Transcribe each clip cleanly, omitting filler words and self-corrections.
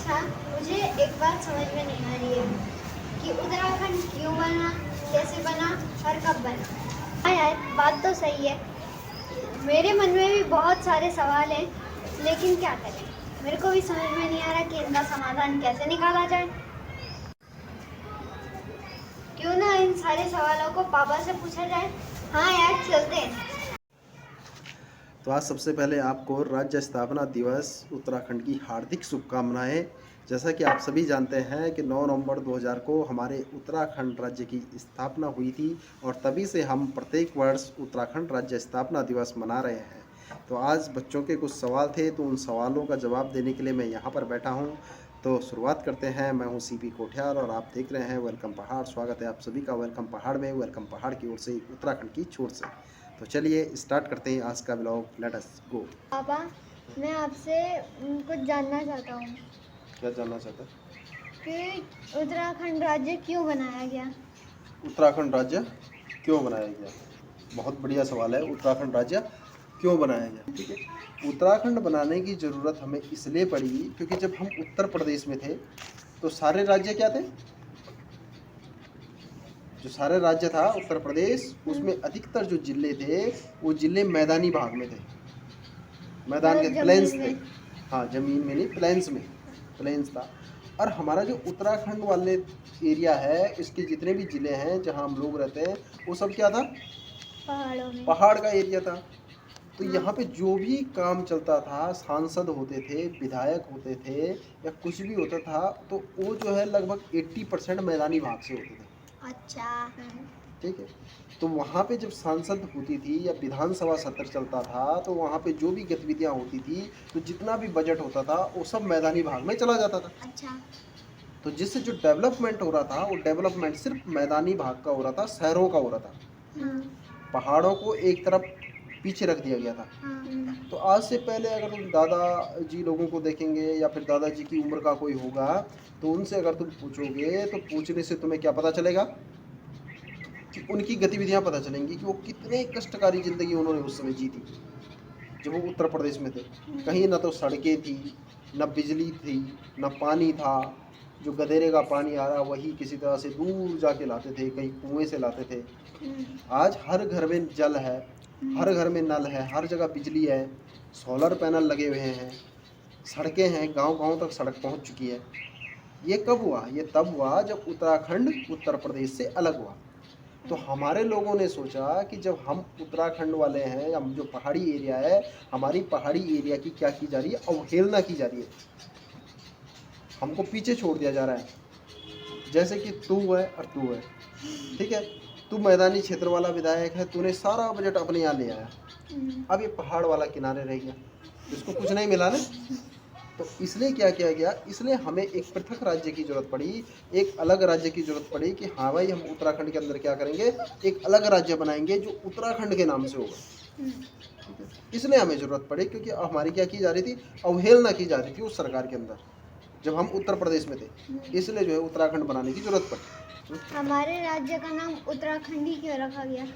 अच्छा, मुझे एक बात समझ में नहीं आ रही है कि उत्तराखंड क्यों बना, कैसे बना और कब बना। हाँ यार, बात तो सही है। मेरे मन में भी बहुत सारे सवाल हैं, लेकिन क्या करें, मेरे को भी समझ में नहीं आ रहा कि इनका समाधान कैसे निकाला जाए। क्यों ना इन सारे सवालों को पापा से पूछा जाए। हाँ यार, चलते हैं। तो आज सबसे पहले आपको राज्य स्थापना दिवस उत्तराखंड की हार्दिक शुभकामनाएं। जैसा कि आप सभी जानते हैं कि 9 नवंबर 2000 को हमारे उत्तराखंड राज्य की स्थापना हुई थी और तभी से हम प्रत्येक वर्ष उत्तराखंड राज्य स्थापना दिवस मना रहे हैं। तो आज बच्चों के कुछ सवाल थे, तो उन सवालों का जवाब देने के लिए मैं यहाँ पर बैठा हूँ। तो शुरुआत करते हैं। मैं हूँ सीपी कोठियाल और आप देख रहे हैं वेलकम पहाड़। स्वागत है आप सभी का वेलकम पहाड़ में। वेलकम पहाड़ की ओर से, उत्तराखंड की छोर से। तो चलिए स्टार्ट करते हैं आज का ब्लॉग। लेट अस गो। पापा, मैं आपसे कुछ जानना चाहता हूँ क्या जानना चाहते हैं? कि उत्तराखंड राज्य क्यों बनाया गया। उत्तराखंड राज्य क्यों बनाया गया? बहुत बढ़िया सवाल है। उत्तराखंड राज्य क्यों बनाया गया? ठीक है, उत्तराखंड बनाने की ज़रूरत हमें इसलिए पड़ी क्योंकि जब हम उत्तर प्रदेश में थे तो सारे राज्य क्या थे? जो सारे राज्य था उत्तर प्रदेश, उसमें अधिकतर जो जिले थे वो जिले मैदानी भाग में थे। मैदान के प्लेन्स थे। हाँ, जमीन में नहीं, प्लेन्स में, प्लेन्स था। और हमारा जो उत्तराखंड वाले एरिया है, इसके जितने भी ज़िले हैं जहाँ हम लोग रहते हैं, वो सब क्या था? पहाड़ों में। पहाड़ का एरिया था। तो हाँ। यहाँ पे जो भी काम चलता था, सांसद होते थे, विधायक होते थे या कुछ भी होता था, तो वो जो है लगभग 80% मैदानी भाग से होते थे। अच्छा। ठीक है, तो वहाँ पे जब सांसद होती थी या विधानसभा सत्र चलता था, तो वहाँ पे जो भी गतिविधियाँ होती थी, तो जितना भी बजट होता था वो सब मैदानी भाग में चला जाता था। अच्छा। तो जिससे जो डेवलपमेंट हो रहा था, वो डेवलपमेंट सिर्फ मैदानी भाग का हो रहा था, शहरों का हो रहा था। हाँ। पहाड़ों को एक तरफ पीछे रख दिया गया था। हाँ। तो आज से पहले अगर तुम दादाजी लोगों को देखेंगे या फिर दादाजी की उम्र का कोई होगा, तो उनसे अगर तुम पूछोगे तो पूछने से तुम्हें क्या पता चलेगा कि उनकी गतिविधियां पता चलेंगी कि वो कितने कष्टकारी ज़िंदगी उन्होंने उस समय जी थी जब वो उत्तर प्रदेश में थे। कहीं ना तो सड़कें थी, न बिजली थी, न पानी था। जो गधेरे का पानी आ रहा वही किसी तरह से दूर जाके लाते थे, कहीं कुएं से लाते थे। आज हर घर में जल है, हर घर में नल है, हर जगह बिजली है, सोलर पैनल लगे हुए हैं, सड़कें हैं, गांव गांव तक सड़क पहुंच चुकी है। ये कब हुआ? ये तब हुआ जब उत्तराखंड उत्तर प्रदेश से अलग हुआ। तो हमारे लोगों ने सोचा कि जब हम उत्तराखंड वाले हैं, हम जो पहाड़ी एरिया है, हमारी पहाड़ी एरिया की क्या की जा रही है? अवहेलना की जा रही है, हमको पीछे छोड़ दिया जा रहा है। जैसे कि तू है और तू है, ठीक है, तू मैदानी क्षेत्र वाला विधायक है, तूने सारा बजट अपने यहाँ ले आया, अब ये पहाड़ वाला किनारे रह गया, इसको कुछ नहीं मिला ना। तो इसलिए क्या किया गया? इसलिए हमें एक पृथक राज्य की जरूरत पड़ी, एक अलग राज्य की जरूरत पड़ी कि हाँ भाई, हम उत्तराखंड के अंदर क्या करेंगे, एक अलग राज्य बनाएंगे जो उत्तराखंड के नाम से होगा। ठीक है, इसलिए हमें जरूरत पड़ी क्योंकि हमारी क्या की जा रही थी? अवहेलना की जा रही थी उस सरकार के अंदर जब हम उत्तर प्रदेश में थे, इसलिए जो है उत्तराखंड बनाने की जरूरत पड़ी। हमारे राज्य का नाम उत्तराखंड ही क्यों रखा गया?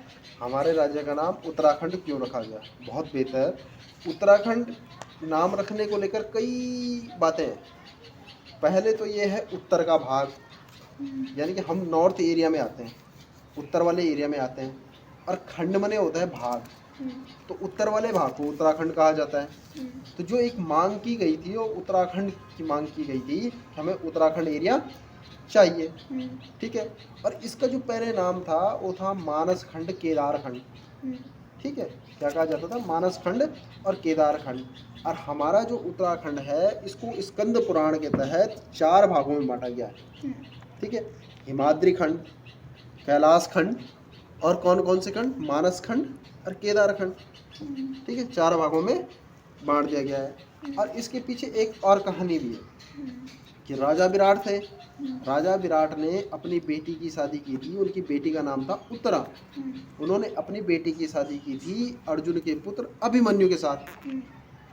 हमारे राज्य का नाम उत्तराखंड क्यों रखा गया? बहुत बेहतर। उत्तराखंड नाम रखने को लेकर कई बातें हैं। पहले तो ये है उत्तर का भाग, यानी कि हम नॉर्थ एरिया में आते हैं, उत्तर वाले एरिया में आते हैं, और खंड मने होता है भाग, तो उत्तर वाले भाग को उत्तराखंड कहा जाता है। तो जो एक मांग की गई थी वो उत्तराखंड की मांग की गई थी कि हमें उत्तराखंड एरिया चाहिए। ठीक है, और इसका जो पहले नाम था वो था मानस खंड, केदार खंड। ठीक है, क्या कहा जाता था? मानस खंड और केदार खंड। और हमारा जो उत्तराखंड है, इसको स्कंद पुराण के तहत 4 भागों में बांटा गया है। ठीक है, हिमाद्री खंड, कैलाश खंड, और कौन कौन से खंड? मानस खंड और केदार खंड। ठीक है, 4 भागों में बांट दिया गया है। और इसके पीछे एक और कहानी भी है कि राजा विराट थे। राजा विराट ने अपनी बेटी की शादी की थी, उनकी बेटी का नाम था उत्तरा। उन्होंने अपनी बेटी की शादी की थी अर्जुन के पुत्र अभिमन्यु के साथ।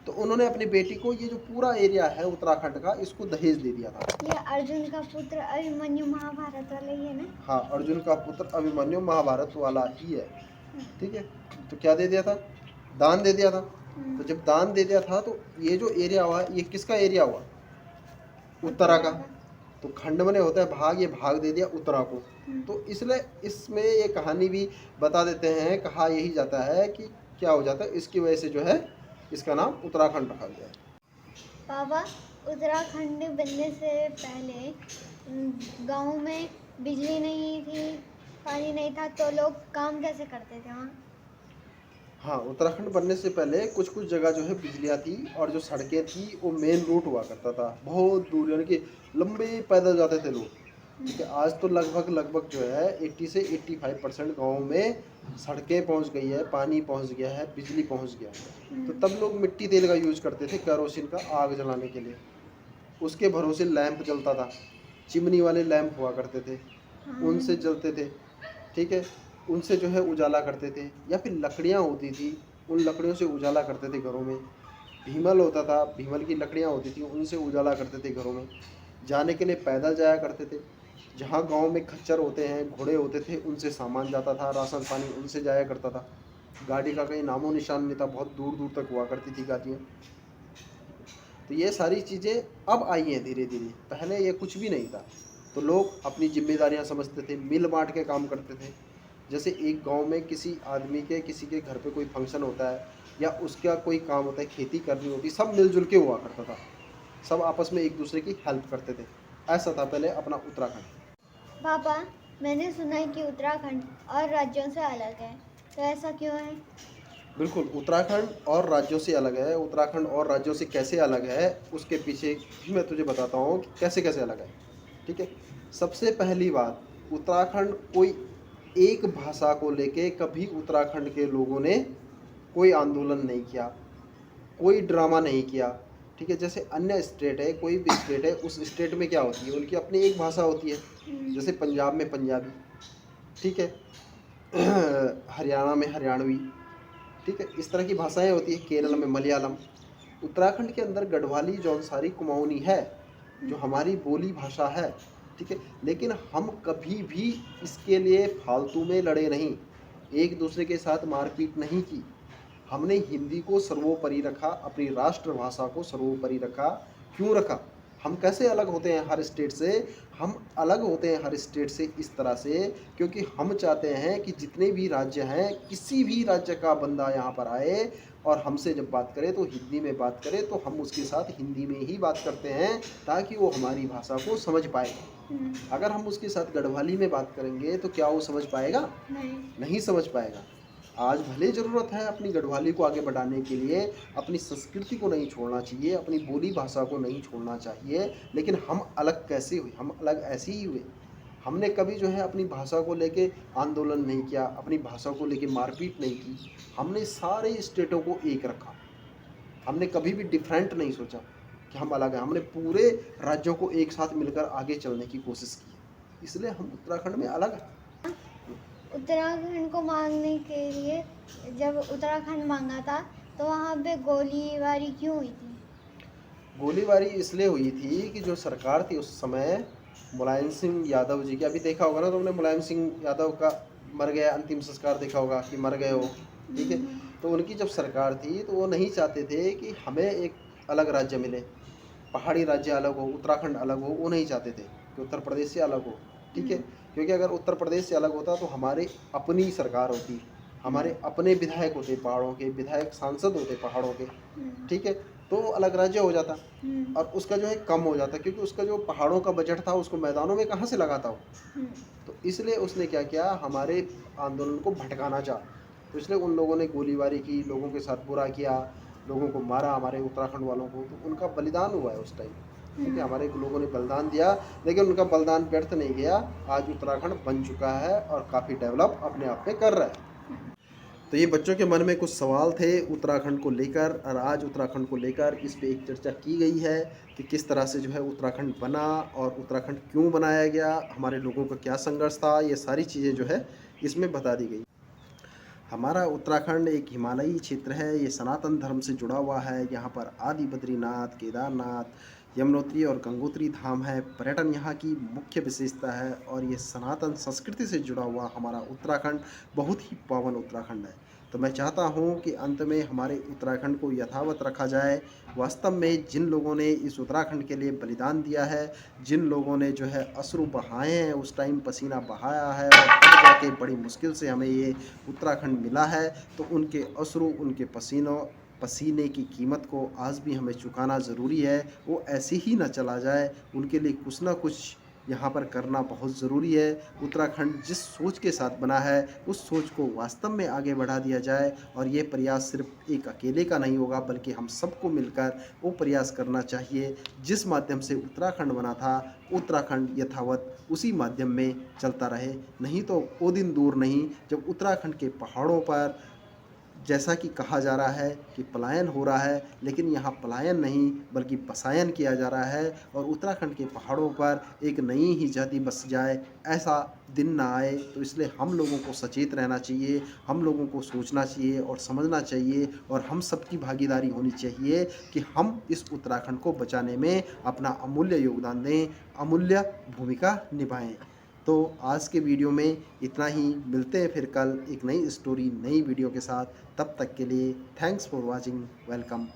तो उन्होंने अपनी बेटी को ये जो पूरा एरिया है उत्तराखंड का, इसको दहेज दे दिया था। ये अर्जुन का पुत्र अभिमन्यु महाभारत वाला ही है ना? हाँ, अर्जुन का पुत्र अभिमन्यु महाभारत वाला ही है। ठीक है, तो क्या दे दिया था? दान दे दिया था। तो जब दान दे दिया था तो ये जो एरिया हुआ, ये किसका एरिया हुआ? उत्तरा का। तो खंड में होता है भाग, ये भाग दे दिया उत्तरा को। हम्म। तो इसलिए इसमें ये कहानी भी बता देते हैं, कहा यही जाता है कि क्या हो जाता है, इसकी वजह से जो है इसका नाम उत्तराखंड रखा गया है। पापा, उत्तराखंड बनने से पहले गांव में बिजली नहीं थी, पानी नहीं था, तो लोग काम कैसे करते थे वहाँ? हाँ, उत्तराखंड बनने से पहले कुछ कुछ जगह जो है बिजलियाँ थी, और जो सड़कें थी वो मेन रूट हुआ करता था, बहुत दूर, यानी कि लंबे पैदल जाते थे लोग। ठीक है, आज तो लगभग लगभग जो है 80 से 85% गाँव में सड़कें पहुंच गई है, पानी पहुंच गया है, बिजली पहुंच गया है। तो तब लोग मिट्टी तेल का यूज करते थे केरोसिन का आग जलाने के लिए, उसके भरोसे लैंप जलता था, चिमनी वाले लैंप हुआ करते थे, उनसे जलते थे। ठीक है, उनसे जो है उजाला करते थे, या फिर लकड़ियाँ होती थी, उन लकड़ियों से उजाला करते थे घरों में। भीमल होता था, भीमल की लकड़ियाँ होती थी, उनसे उजाला करते थे घरों में। जाने के लिए पैदल जाया करते थे, जहाँ गांव में खच्चर होते हैं, घोड़े होते थे, उनसे सामान जाता था, राशन पानी उनसे जाया करता था। गाड़ी का कहीं नामो निशान नहीं था, बहुत दूर दूर तक हुआ करती थी गाड़ियाँ। तो ये सारी चीज़ें अब आई हैं धीरे धीरे, पहले ये कुछ भी नहीं था। तो लोग अपनी जिम्मेदारियां समझते थे, मिल बांट के काम करते थे। जैसे एक गांव में किसी आदमी के किसी के घर पे कोई फंक्शन होता है, या उसका कोई काम होता है, खेती करनी होती, सब मिलजुल के हुआ करता था, सब आपस में एक दूसरे की हेल्प करते थे। ऐसा था पहले अपना उत्तराखंड। पापा, मैंने सुना है कि उत्तराखंड और राज्यों से अलग है, तो ऐसा क्यों है? बिल्कुल, उत्तराखंड और राज्यों से अलग है। उत्तराखंड और राज्यों से कैसे अलग है, उसके पीछे भी मैं तुझे बताता हूँ कि कैसे कैसे अलग है। ठीक है, सबसे पहली बात, उत्तराखंड कोई एक भाषा को लेके कभी उत्तराखंड के लोगों ने कोई आंदोलन नहीं किया, कोई ड्रामा नहीं किया। ठीक है, जैसे अन्य स्टेट है, कोई भी स्टेट है, उस स्टेट में क्या होती है, उनकी अपनी एक भाषा होती है। जैसे पंजाब में पंजाबी, ठीक है, हरियाणा में हरियाणवी, ठीक है, इस तरह की भाषाएं होती है। केरल में मलयालम। उत्तराखंड के अंदर गढ़वाली, जौनसारी, कुमाऊनी है, जो हमारी बोली भाषा है। ठीक है, लेकिन हम कभी भी इसके लिए फालतू में लड़े नहीं, एक दूसरे के साथ मारपीट नहीं की। हमने हिंदी को सर्वोपरि रखा, अपनी राष्ट्रभाषा को सर्वोपरि रखा। क्यों रखा? हम कैसे अलग होते हैं हर स्टेट से? हम अलग होते हैं हर स्टेट से इस तरह से, क्योंकि हम चाहते हैं कि जितने भी राज्य हैं, किसी भी राज्य का बंदा यहाँ पर आए और हमसे जब बात करे तो हिंदी में बात करे, तो हम उसके साथ हिंदी में ही बात करते हैं, ताकि वो हमारी भाषा को समझ पाए। अगर हम उसके साथ गढ़वाली में बात करेंगे तो क्या वो समझ पाएगा? नहीं समझ पाएगा। आज भले ज़रूरत है अपनी गढ़वाली को आगे बढ़ाने के लिए, अपनी संस्कृति को नहीं छोड़ना चाहिए, अपनी बोली भाषा को नहीं छोड़ना चाहिए, लेकिन हम अलग कैसे हुए? हम अलग ऐसे ही हुए। हमने कभी जो है अपनी भाषा को लेके आंदोलन नहीं किया, अपनी भाषा को लेके मारपीट नहीं की। हमने सारे स्टेटों को एक रखा, हमने कभी भी डिफरेंट नहीं सोचा कि हम अलग हैं। हमने पूरे राज्यों को एक साथ मिलकर आगे चलने की कोशिश की, इसलिए हम उत्तराखंड में अलग हैं। उत्तराखंड को मांगने के लिए, जब उत्तराखंड मांगा था, तो वहाँ पे गोलीबारी क्यों हुई थी? गोलीबारी इसलिए हुई थी कि जो सरकार थी उस समय, मुलायम सिंह यादव जी की, अभी देखा होगा ना तुमने, मुलायम सिंह यादव का मर गया, अंतिम संस्कार देखा होगा कि मर गए हो। ठीक है, तो उनकी जब सरकार थी तो वो नहीं चाहते थे कि हमें एक अलग राज्य मिले, पहाड़ी राज्य अलग हो, उत्तराखंड अलग हो, वो नहीं चाहते थे कि उत्तर प्रदेश से अलग हो। ठीक है, क्योंकि अगर उत्तर प्रदेश से अलग होता तो हमारे अपनी सरकार होती, हमारे अपने विधायक होते पहाड़ों के, विधायक सांसद होते पहाड़ों के। ठीक है, तो अलग राज्य हो जाता, और उसका जो है कम हो जाता, क्योंकि उसका जो पहाड़ों का बजट था उसको मैदानों में कहाँ से लगाता हो। तो इसलिए उसने क्या किया, हमारे आंदोलन को भटकाना चाहा, तो इसलिए उन लोगों ने गोलीबारी की, लोगों के साथ बुरा किया, लोगों को मारा, हमारे उत्तराखंड वालों को। तो उनका बलिदान हुआ है उस टाइम। ठीक है, हमारे लोगों ने बलिदान दिया, लेकिन उनका बलिदान व्यर्थ नहीं गया। आज उत्तराखंड बन चुका है और काफ़ी डेवलप अपने आप में कर रहा है। तो ये बच्चों के मन में कुछ सवाल थे उत्तराखंड को लेकर, और आज उत्तराखंड को लेकर इस पे एक चर्चा की गई है कि किस तरह से जो है उत्तराखंड बना, और उत्तराखंड क्यों बनाया गया, हमारे लोगों का क्या संघर्ष था, ये सारी चीज़ें जो है इसमें बता दी गई। हमारा उत्तराखंड एक हिमालयी क्षेत्र है, ये सनातन धर्म से जुड़ा हुआ है। यहाँ पर आदि बद्रीनाथ, केदारनाथ, यमुनोत्री और गंगोत्री धाम है। पर्यटन यहाँ की मुख्य विशेषता है, और ये सनातन संस्कृति से जुड़ा हुआ हमारा उत्तराखंड बहुत ही पावन उत्तराखंड है। तो मैं चाहता हूँ कि अंत में हमारे उत्तराखंड को यथावत रखा जाए। वास्तव में जिन लोगों ने इस उत्तराखंड के लिए बलिदान दिया है, जिन लोगों ने जो है अश्रु बहाए हैं, उस टाइम पसीना बहाया है और तब जाके बड़ी मुश्किल से हमें ये उत्तराखंड मिला है, तो उनके अश्रु, उनके पसीने की कीमत को आज भी हमें चुकाना ज़रूरी है। वो ऐसे ही ना चला जाए, उनके लिए कुछ ना कुछ यहाँ पर करना बहुत ज़रूरी है। उत्तराखंड जिस सोच के साथ बना है, उस सोच को वास्तव में आगे बढ़ा दिया जाए और ये प्रयास सिर्फ एक अकेले का नहीं होगा, बल्कि हम सबको मिलकर वो प्रयास करना चाहिए जिस माध्यम से उत्तराखंड बना था, उत्तराखंड यथावत उसी माध्यम में चलता रहे। नहीं तो वो दिन दूर नहीं जब उत्तराखंड के पहाड़ों पर, जैसा कि कहा जा रहा है कि पलायन हो रहा है, लेकिन यहाँ पलायन नहीं बल्कि बसायन किया जा रहा है और उत्तराखंड के पहाड़ों पर एक नई ही जाति बस जाए, ऐसा दिन ना आए। तो इसलिए हम लोगों को सचेत रहना चाहिए, हम लोगों को सोचना चाहिए और समझना चाहिए और हम सबकी भागीदारी होनी चाहिए कि हम इस उत्तराखंड को बचाने में अपना अमूल्य योगदान दें, अमूल्य भूमिका निभाएं। तो आज के वीडियो में इतना ही। मिलते हैं फिर कल एक नई स्टोरी, नई वीडियो के साथ। तब तक के लिए थैंक्स फॉर वॉचिंग। वेलकम।